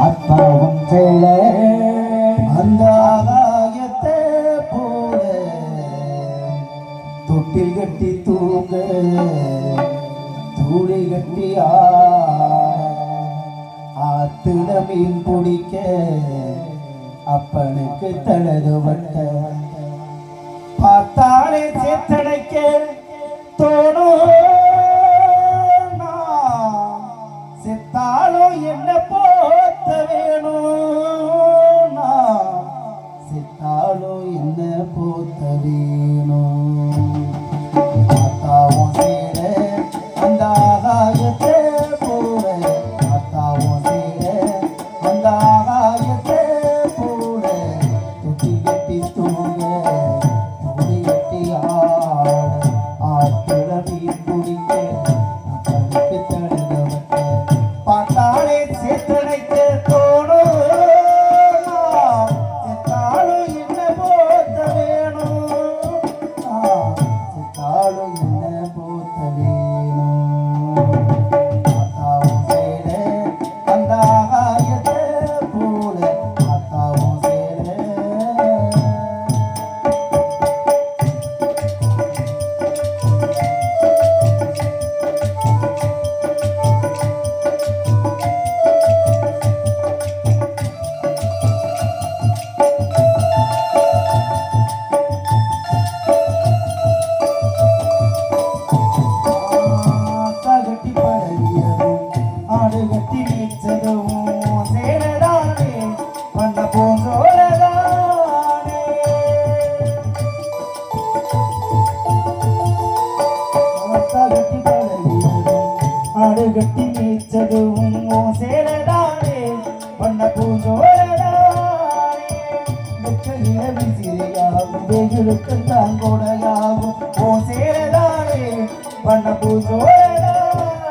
அத்தாவும் சேல அந்த ஆகாயத்தை போல தொட்டில் கட்டி தூங்க தூளி கட்டி ஆத்துல மீன் பிடிக்க அப்பனுக்கு தளது வட்ட பார்த்தாலே சேத்தடைக்க தோணும் செத்தாலோ என்ன போத்த வேணும் செத்தாலோ என்ன போத்த வேணும் அத்தாவும் சேர அந்த ஆகாயத்தை போல அத்தாவும் சேர அந்த ஆகாயத்தை போல துட்டி கட்டி தூங்க துணி கட்டி ஆத்துல மீன் பிடிக்க அப்பனுக்கு தடுக்க பார்த்தாலே சேத்தடைக்க தோணும் செத்தாலும் என்ன போத்த வேணும் செத்தாலும் என்ன போத்த வேணும் அத்தாவும் சேர அந்த ஆகாயத்தை போல அத்தாவும் சேர கட்டி பழகியதும் ஆடு கட்டி வீச்சதும் சேரதானே பண்ண போன்றோரதானே கட்டி பழகியதும் ஆடு கட்டி வீச்சதும் சேரதானே பண்ண போன்றோரதானே வெக்கையில விசிறியாகும் வெயிலுக்குத்தான் கொடையாகும் ஓ சேரதானே பண்ண பூஜோரதானே